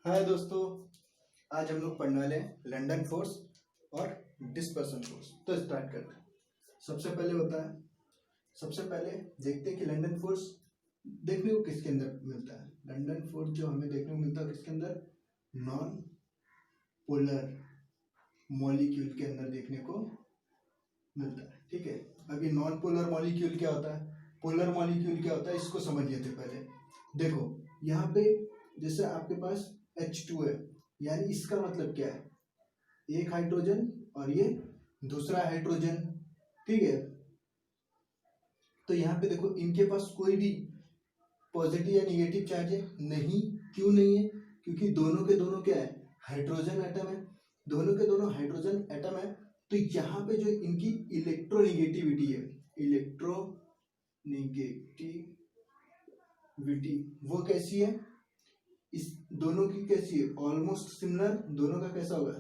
हाय दोस्तों, आज हम लोग पढ़ने वाले हैं लंदन फोर्स और डिस्पर्सन फोर्स। तो स्टार्ट करते हैं। सबसे पहले देखते हैं कि लंदन फोर्स देखने को किसके अंदर मिलता है। लंदन फोर्स जो हमें देखने को मिलता है किसके अंदर, नॉन पोलर मॉलिक्यूल के अंदर देखने को मिलता है। ठीक है, अभी नॉन पोलर मॉलिक्यूल क्या होता है, पोलर मॉलिक्यूल क्या होता है, इसको समझ लेते पहले। देखो यहाँ पे जैसे आपके पास H2 है, यानी इसका मतलब क्या है, एक हाइड्रोजन और ये दूसरा हाइड्रोजन। ठीक है, तो यहाँ पे देखो इनके पास कोई भी पॉजिटिव या निगेटिव चार्ज है नहीं। क्यों नहीं है? क्योंकि दोनों के दोनों क्या है, हाइड्रोजन एटम है। दोनों के दोनों हाइड्रोजन एटम है, तो यहाँ पे जो इनकी इलेक्ट्रोनिगेटिविटी है, इलेक्ट्रोनिगेटिविटी वो कैसी है, इस दोनों की कैसी है, ऑलमोस्ट सिमिलर। दोनों का कैसा होगा,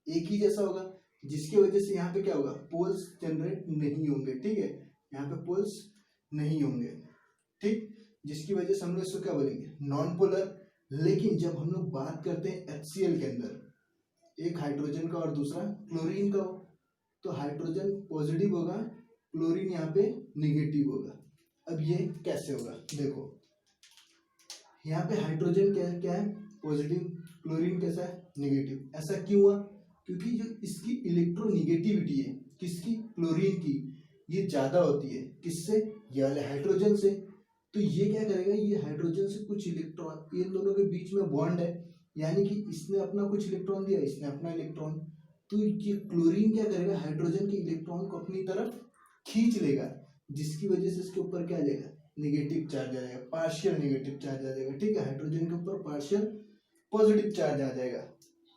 एक ही जैसा होगा, जिसकी वजह से यहाँ पे क्या होगा, पोल्स जनरेट नहीं होंगे। ठीक है, यहाँ पे पोल्स नहीं होंगे। ठीक, जिसकी वजह से हम लोग इसको क्या बोलेंगे, नॉन पोलर। लेकिन जब हम लोग बात करते हैं HCl के अंदर एक हाइड्रोजन का और दूसरा क्लोरीन का हो, तो हाइड्रोजन पॉजिटिव होगा, क्लोरीन यहाँ पे निगेटिव होगा। अब ये कैसे होगा, देखो यहाँ पे हाइड्रोजन क्या है, पॉजिटिव, क्लोरीन कैसा है, निगेटिव। ऐसा क्यों हुआ? क्योंकि जो इसकी इलेक्ट्रोनिगेटिविटी है किसकी, क्लोरीन की, ये ज्यादा होती है किससे, ये वाले हाइड्रोजन से। तो ये क्या करेगा, ये हाइड्रोजन से कुछ इलेक्ट्रॉन, इन दोनों के बीच में बॉन्ड है, यानी कि इसने अपना कुछ इलेक्ट्रॉन दिया, इसने अपना इलेक्ट्रॉन। तो ये क्लोरीन क्या करेगा, हाइड्रोजन के इलेक्ट्रॉन को अपनी तरफ खींच लेगा, जिसकी वजह से इसके ऊपर क्या आ जाएगा, निगेटिव चार्ज आ जाएगा, पार्शियल निगेटिव चार्ज आ जाएगा। ठीक है, हाइड्रोजन के ऊपर पार्शियल पॉजिटिव चार्ज आ जाएगा।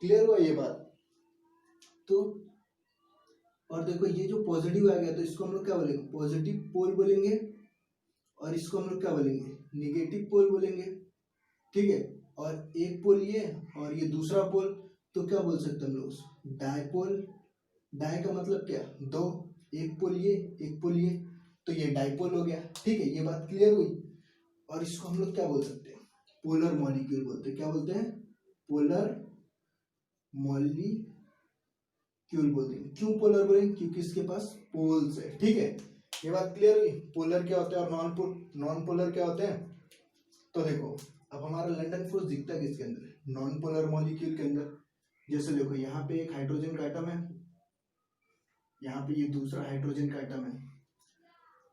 क्लियर हुआ ये बात? तो और देखो ये जो पॉजिटिव आ गया, तो इसको हम लोग क्या बोलेंगे, पॉजिटिव पोल बोलेंगे, और इसको हम लोग क्या बोलेंगे, निगेटिव पोल बोलेंगे। ठीक है, और एक पोल ये और ये दूसरा पोल, तो क्या बोल सकते हैं हम लोग, डायपोल। डाई का मतलब क्या, दो, एक पोल ये एक पोल ये, तो ये डाइपोल हो गया। ठीक है, ये बात क्लियर हुई। और इसको हम लोग क्या बोल सकते हैं, पोलर मॉलिक्यूल बोलते हैं। क्या बोलते हैं, पोलर मॉलिक्यूल बोलते हैं। क्यों पोलर बोलेंगे, क्योंकि इसके पास पोल्स है। ठीक है, ये बात क्लियर हुई। पोलर क्या होता है और नॉन पोलर क्या होते हैं। तो देखो अब हमारा लंदन फोर्स दिखता है किसके अंदर, नॉन पोलर मॉलिक्यूल के अंदर। जैसे देखो यहाँ पे एक हाइड्रोजन का एटम है, यहाँ पे ये दूसरा हाइड्रोजन का एटम है,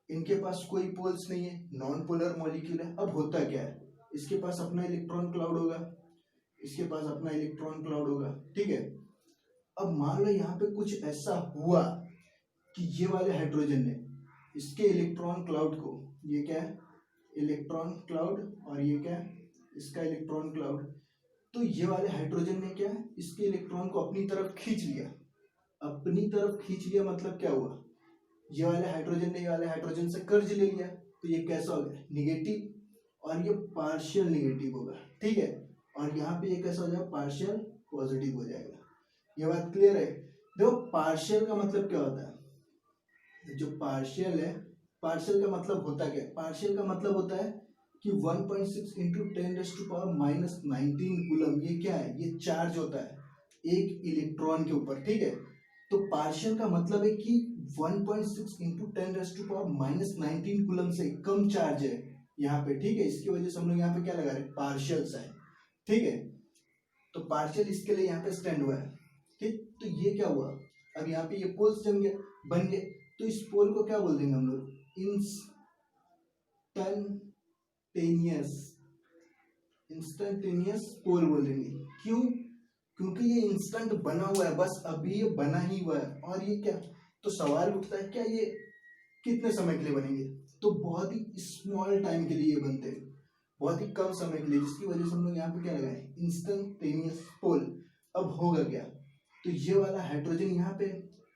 इनके पास कोई पोल्स नहीं है, नॉन पोलर मॉलिक्यूल है। अब होता क्या है, इसके पास अपना इलेक्ट्रॉन क्लाउड होगा, इसके पास अपना इलेक्ट्रॉन क्लाउड होगा। ठीक है, अब मान लो यहाँ पे कुछ ऐसा हुआ कि ये वाले हाइड्रोजन ने इसके इलेक्ट्रॉन क्लाउड को, ये क्या है, इलेक्ट्रॉन क्लाउड, और ये क्या है, इसका इलेक्ट्रॉन क्लाउड, तो ये वाले हाइड्रोजन ने क्या है, इसके इलेक्ट्रॉन को अपनी तरफ खींच लिया। अपनी तरफ खींच लिया मतलब क्या हुआ, ये वाले हाइड्रोजन ने ये वाले हाइड्रोजन से कर्ज ले लिया, तो ये कैसा हो गया, निगेटिव, और ये पार्शियल निगेटिव होगा। ठीक है, और यहाँ पे ये कैसा हो जाएगा, पार्शियल पॉजिटिव हो जाएगा। ये बात क्लियर है? देखो पार्शियल का मतलब क्या होता है, जो पार्शियल है, पार्शियल का मतलब होता क्या है, पार्शियल का मतलब होता है कि 1.6 इंटू 10⁻⁻19 कूलम, ये क्या है, ये चार्ज होता है एक इलेक्ट्रॉन के ऊपर। ठीक है, तो पार्शियल का मतलब है कि 1.6 इंटू 10⁻⁻19 कूलम से कम चार्ज है यहाँ पे। ठीक है, इसकी वजह से हम लोग यहाँ पे क्या लगा रहे हैं, पार्शियल साइन। ठीक है, तो पार्शियल इसके लिए यहाँ पे स्टैंड हुआ है। ठीक, तो ये क्या हुआ, अब यहाँ पे ये पोल्स जम गया, बन गए, तो इस पोल को क्या बोल देंगे हम लोग, इंस्टेंटेनियस पोल बोल देंगे। क्यों? क्योंकि ये इंस्टेंट बना हुआ है, बस अभी ये बना ही हुआ है। और ये क्या, तो सवाल उठता है क्या ये कितने समय के लिए बनेंगे, तो बहुत ही स्मॉल टाइम के लिए बनते हैं, बहुत ही कम समय के लिए, जिसकी वजह से हम लोग यहाँ पे क्या लगाए, इंस्टेंटेनियस पोल। अब होगा क्या, तो ये वाला हाइड्रोजन यहाँ पे,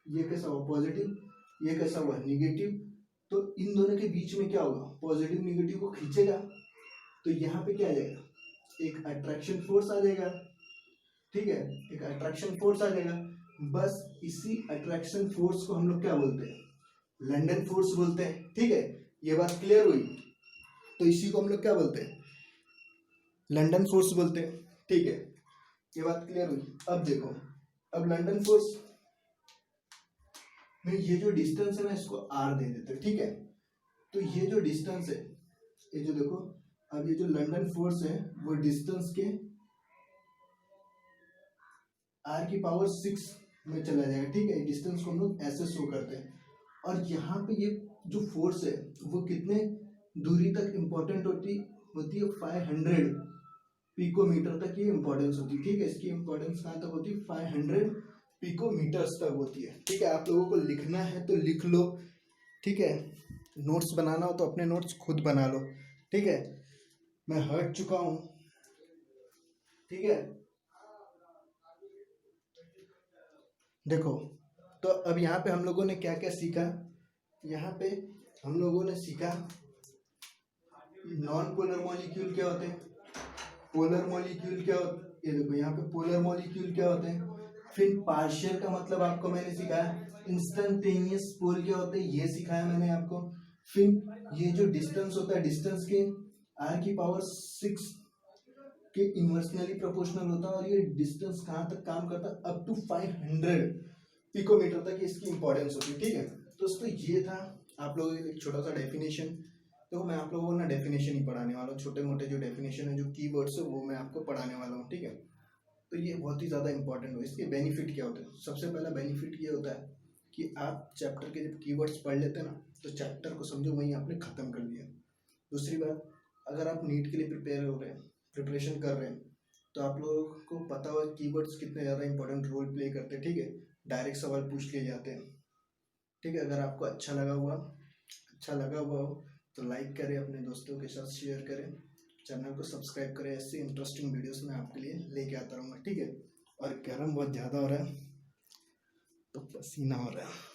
ये कैसा हुआ, पॉजिटिव, ये कैसा हुआ, निगेटिव, तो इन दोनों के बीच में क्या होगा, पॉजिटिव निगेटिव को खींचेगा, तो यहाँ पे क्या आ जाएगा, एक अट्रैक्शन फोर्स आ जाएगा। ठीक है, एक अट्रैक्शन फोर्स आ जाएगा। बस इसी अट्रैक्शन फोर्स को हम लोग क्या बोलते हैं, लंदन फोर्स बोलते हैं। ठीक है, ये बात क्लियर हुई। तो इसी को हम लोग क्या बोलते हैं, लंदन फोर्स बोलते हैं। ठीक है, ये बात क्लियर हुई। अब देखो, अब लंदन फोर्स में ये जो डिस्टेंस है ना इसको आर दे देते, ठीक है। तो ये जो डिस्टेंस है, ये जो देखो, अब ये जो लंदन फोर्स है वो डिस्टेंस के आर की पावर 6 में चला जाएगा, ठीक है। डिस्टेंस को हम लोग ऐसे शो करते हैं। और यहाँ पे ये जो फोर्स है वो कितने दूरी तक इम्पोर्टेंट होती है 500 पिकोमीटर तक ये इंपॉर्टेंस होती है, ठीक है। इसकी इंपॉर्टेंस कहाँ तक होती है 500 पिकोमीटर्स तक होती है, ठीक है। आप लोगों को लिखना है तो लिख लो, ठीक है। नोट्स बनाना हो तो अपने नोट्स खुद बना लो, ठीक है। मैं हट चुका हूँ, ठीक है। देखो, तो अब यहाँ पे हम लोगों ने क्या क्या सीखा। यहाँ पे हम लोगों ने सीखा नॉन पोलर मॉलिक्यूल क्या होते हैं, पोलर मॉलिक्यूल क्या होते हैं। ये देखो यहाँ पे पोलर मॉलिक्यूल क्या होते हैं। फिर पार्शियल का मतलब आपको मैंने सिखाया। इंस्टेंटेनियस पोल क्या होते हैं ये सिखाया मैंने आपको। फिर ये जो डिस्टेंस होता है, डिस्टेंस के आर की पावर 6 के इन्वर्सनली प्रोपोर्शनल होता है। और ये डिस्टेंस कहाँ तक काम करता है, अप टू 500 पिकोमीटर तक इसकी इंपॉर्टेंस होती है, ठीक है। तो दोस्तों ये था आप लोगों के लिए एक छोटा सा डेफिनेशन। तो मैं आप लोगों को ना डेफिनेशन ही पढ़ाने वाला हूँ, छोटे मोटे जो डेफिनेशन है, जो कीवर्ड्स है वो मैं आपको पढ़ाने वाला हूँ, ठीक है। तो ये बहुत ही ज़्यादा इंपॉर्टेंट हो। इसके बेनिफिट क्या होते हैं। सबसे पहला बेनिफिट ये होता है कि आप चैप्टर के जब कीवर्ड्स पढ़ लेते हैं ना तो चैप्टर को समझो वहीं आपने ख़त्म कर दिया। दूसरी बात, अगर आप नीट के लिए प्रिपेयर हो रहे हैं, प्रिपरेशन कर रहे हैं, तो आप लोगों को पता होगा कीवर्ड्स कितने ज़्यादा इंपॉर्टेंट रोल प्ले करते हैं, ठीक है। डायरेक्ट सवाल पूछ लिए जाते हैं, ठीक है। अगर आपको अच्छा लगा हुआ हो तो लाइक करें, अपने दोस्तों के साथ शेयर करें, चैनल को सब्सक्राइब करें। ऐसे इंटरेस्टिंग वीडियोस मैं आपके लिए लेके आता रहूँगा, ठीक है। और गर्म बहुत ज़्यादा हो रहा है तो पसीना हो रहा है।